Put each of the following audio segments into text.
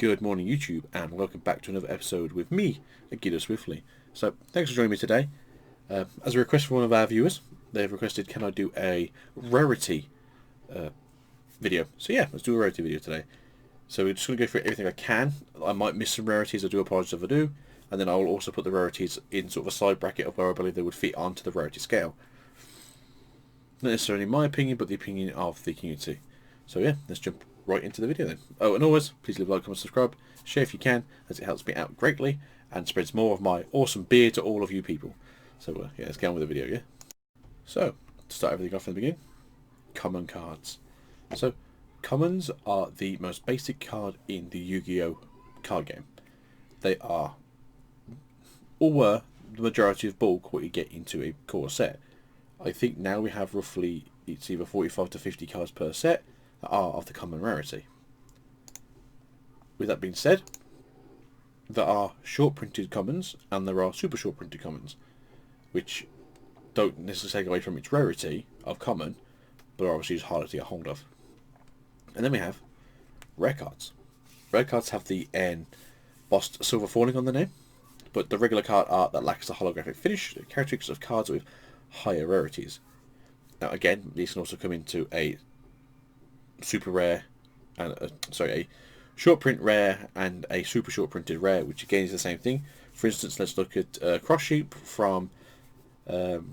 Good morning YouTube, and welcome back to another episode with me, Yugioh Swiftly. So, thanks for joining me today. As a request from one of our viewers, they've requested can I do a Rarity video. So yeah, let's do a Rarity video today. So we're just going to go through everything I can. I might miss some rarities, I do apologise if I do. And then I will also put the rarities in sort of a side bracket of where I believe they would fit onto the rarity scale. Not necessarily my opinion, but the opinion of the community. So yeah, let's jump right into the video then. Oh, and always, please leave a like, comment, subscribe, share if you can, as it helps me out greatly and spreads more of my awesome beer to all of you people. So yeah, let's get on with the video, yeah? So, to start everything off in the beginning, common cards. So, commons are the most basic card in the Yu-Gi-Oh card game. They are, or were, the majority of bulk what you get into a core set. I think now we have roughly, it's either 45 to 50 cards per set that are of the common rarity. With that being said, there are short printed commons and there are super short printed commons, which don't necessarily take away from its rarity of common, but are obviously just harder to get hold of. And then we have rare cards. Rare cards have the embossed silver falling on the name, but the regular card art that lacks the holographic finish, the characteristics of cards with higher rarities. Now again, these can also come into a super rare and a short print rare and a super short printed rare, which again is the same thing. For instance, let's look at Cross Sheep from Ignition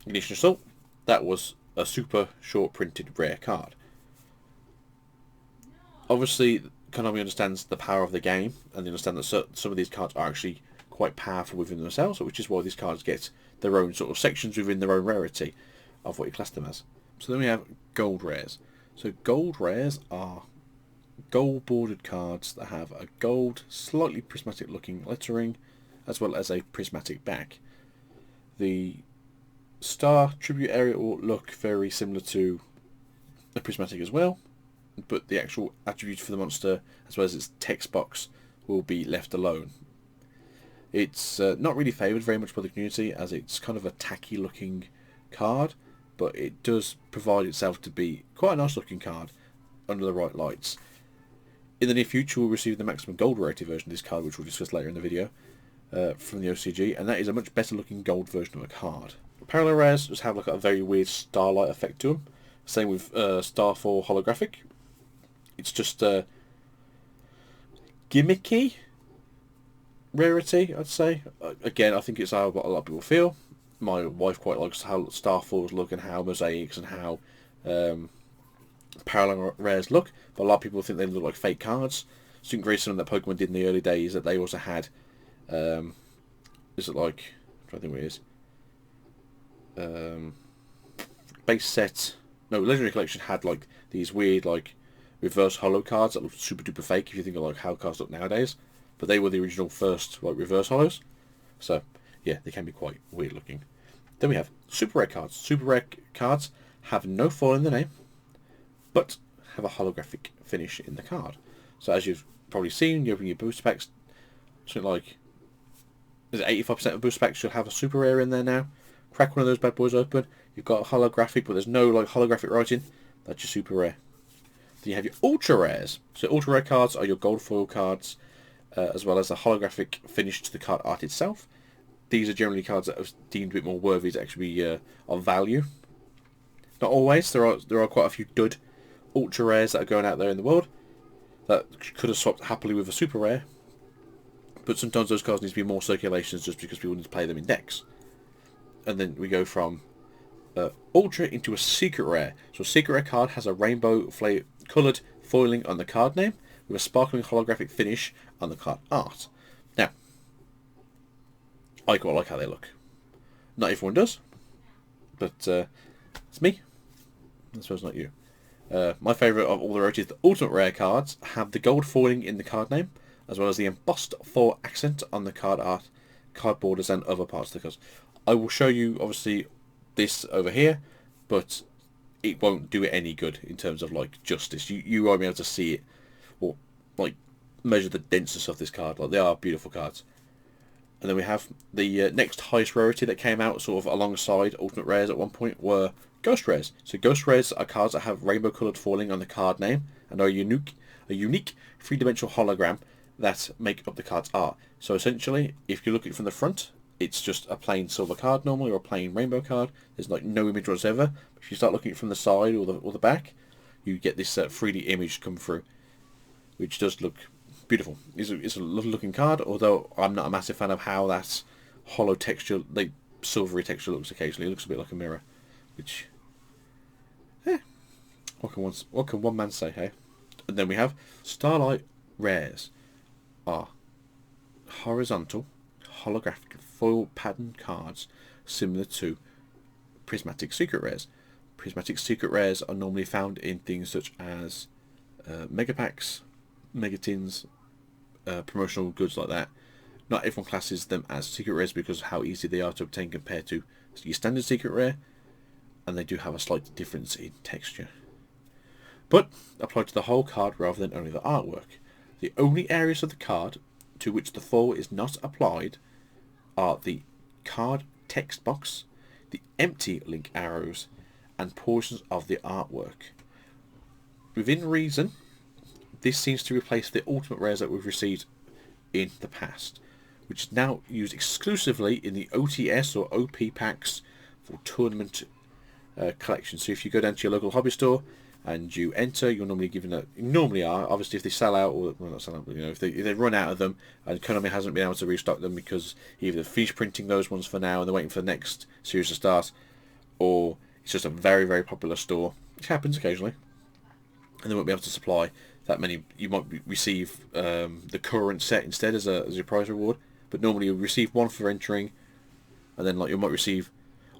Assault. That was a super short printed rare card. Obviously, Konami understands the power of the game and they understand that some of these cards are actually quite powerful within themselves, which is why these cards get their own sort of sections within their own rarity of what you class them as. So then we have gold rares. So gold rares are gold bordered cards that have a gold, slightly prismatic looking lettering, as well as a prismatic back. The star tribute area will look very similar to the prismatic as well, but the actual attributes for the monster, as well as its text box, will be left alone. It's not really favoured very much by the community, as it's kind of a tacky looking card, but it does provide itself to be quite a nice looking card under the right lights. In the near future we'll receive the maximum gold rarity version of this card, which we'll discuss later in the video, from the OCG, and that is a much better looking gold version of a card. Parallel rares just have like a very weird Starlight effect to them. Same with Starfall holographic. It's just gimmicky rarity, I'd say. Again, I think it's how a lot of people feel. My wife quite likes how Starfalls look and how mosaics and how parallel rares look, but a lot of people think they look like fake cards. Something very similar that Pokemon did in the early days, that they also had is it like, I'm trying to think what it is, base set, no, Legendary Collection had like these weird like reverse holo cards that look super duper fake if you think of like how cards look nowadays, but they were the original first like reverse holos. So yeah, they can be quite weird looking. Then we have super rare cards. Super rare cards have no foil in the name, but have a holographic finish in the card. So as you've probably seen, you open your booster packs, something like, is it 85% of booster packs should have a super rare in there now. Crack one of those bad boys open, you've got a holographic, but there's no like holographic writing. That's your super rare. Then you have your ultra rares. So ultra rare cards are your gold foil cards, as well as a holographic finish to the card art itself. These are generally cards that are deemed a bit more worthy to actually be of value. Not always. There are quite a few dud ultra rares that are going out there in the world that could have swapped happily with a super rare, but sometimes those cards need to be more circulations just because people need to play them in decks. And then we go from ultra into a secret rare. So a secret rare card has a rainbow coloured foiling on the card name with a sparkling holographic finish on the card art. Now, I quite like how they look. Not everyone does, but it's me. I suppose not you. My favourite of all the rarities, the ultimate rare cards, have the gold foiling in the card name, as well as the embossed foil accent on the card art, card borders, and other parts of the cards. I will show you, obviously, this over here, but it won't do it any good in terms of like justice. You won't be able to see it or like measure the denseness of this card. Like, they are beautiful cards. And then we have the next highest rarity that came out sort of alongside Ultimate Rares at one point were Ghost Rares. So Ghost Rares are cards that have rainbow coloured falling on the card name and are unique a unique three-dimensional hologram that make up the card's art. So essentially, if you look at it from the front, it's just a plain silver card normally, or a plain rainbow card. There's like no image whatsoever. If you start looking at it from the side or the back, you get this 3D image come through, which does look beautiful. It's a lovely looking card, although I'm not a massive fan of how that hollow texture, like silvery texture, looks occasionally. It looks a bit like a mirror, which, what can one man say, hey? And then we have Starlight rares are horizontal holographic foil pattern cards similar to prismatic secret rares. Prismatic secret rares are normally found in things such as mega packs, mega tins, promotional goods like that. Not everyone classes them as secret rares because of how easy they are to obtain compared to your standard secret rare, and they do have a slight difference in texture, but apply to the whole card rather than only the artwork. The only areas of the card to which the foil is not applied are the card text box, the empty link arrows, and portions of the artwork. Within reason, this seems to replace the ultimate rares that we've received in the past, which is now used exclusively in the OTS or OP packs for tournament collections. So if you go down to your local hobby store and you enter, you're normally given a, normally are, obviously if they sell out, or well, not sell out, but if they run out of them, and Konami hasn't been able to restock them because either they've finished printing those ones for now and they're waiting for the next series to start, or it's just a very, very popular store, which happens occasionally, and they won't be able to supply that many. You might receive the current set instead as your prize reward, but normally you receive one for entering, and then like you might receive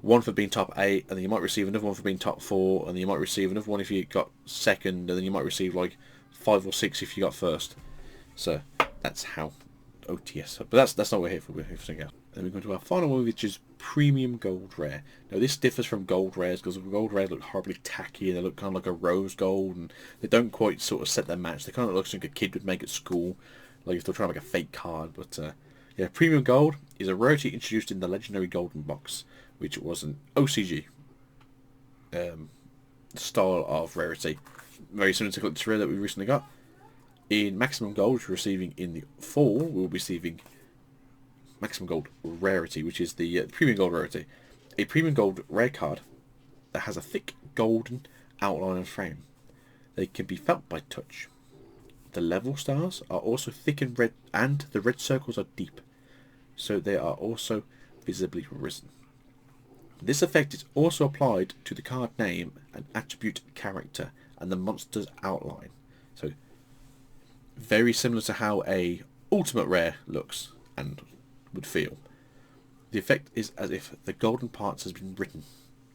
one for being top 8, and then you might receive another one for being top 4, and then you might receive another one if you got second, and then you might receive like 5 or 6 if you got first. So that's how OTS. But that's not what we're here for. We're here for something else. Then we go to our final one, which is Premium Gold Rare. Now this differs from Gold Rares because Gold Rares look horribly tacky, and they look kind of like a rose gold, and they don't quite sort of set their match. They kind of look like a kid would make at school, like if they're trying to make a fake card. But yeah, Premium Gold is a rarity introduced in the Legendary Golden Box, which was an OCG style of rarity, very similar to the rare that we recently got. In Maximum Gold, which we're receiving in the fall, we'll be receiving Maximum Gold Rarity, which is the Premium Gold Rarity. A Premium Gold rare card that has a thick golden outline and frame. They can be felt by touch. The level stars are also thick and red, and the red circles are deep, so they are also visibly risen. This effect is also applied to the card name and attribute character and the monster's outline. So very similar to how a ultimate rare looks and would feel. The effect is as if the golden parts has been written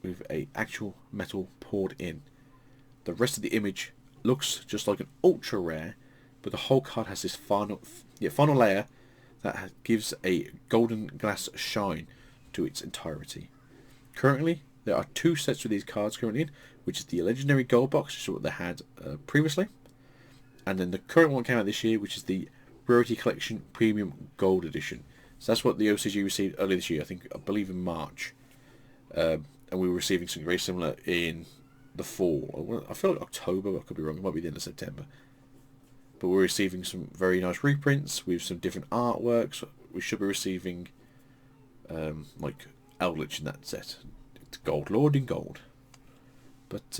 with a actual metal poured in. The rest of the image looks just like an ultra rare, but the whole card has this final layer that gives a golden glass shine to its entirety. Currently, there are 2 sets of these cards currently in, which is the Legendary Gold Box, which is what they had previously, and then the current one came out this year, which is the Rarity Collection Premium Gold Edition. So that's what the OCG received earlier this year, I believe in March, and we were receiving something very similar in the fall. I feel like October, but I could be wrong. It might be the end of September. But we're receiving some very nice reprints with some different artworks. We should be receiving like Eldritch in that set. It's Gold Lord in gold. But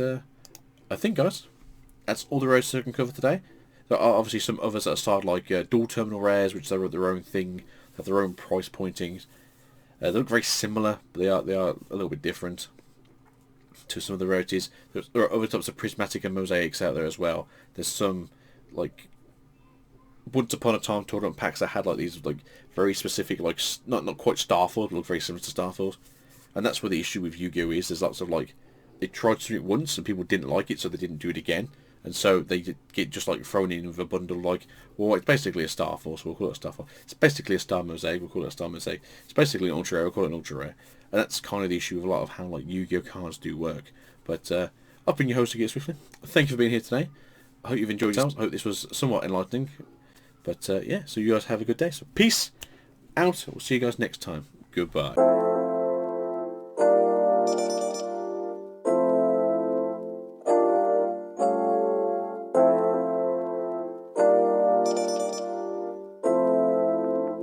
I think, guys, that's all the rares I can cover today. There are obviously some others that are started like dual terminal rares, which are their own thing, have their own price pointings. They look very similar, but they are a little bit different to some of the rarities. There are other types of prismatic and mosaics out there as well. There's some like once upon a time tournament packs that had like these like very specific, like not quite Starfield, but look very similar to Starfield. And that's where the issue with Yu-Gi-Oh is. There's lots of like they tried to do it once and people didn't like it, so they didn't do it again. And so they get just like thrown in with a bundle like, well, it's basically a Star Force, we'll call it a Star Force. It's basically a Star Mosaic, we'll call it a Star Mosaic. It's basically an Ultra Rare, we'll call it an Ultra Rare. And that's kind of the issue with a lot of how like Yu-Gi-Oh cards do work. But I've been your host, Yugioh Swiftly. Thank you for being here today. I hope you've enjoyed yourselves. I hope this was somewhat enlightening. But yeah, so you guys have a good day. So peace out. We'll see you guys next time. Goodbye.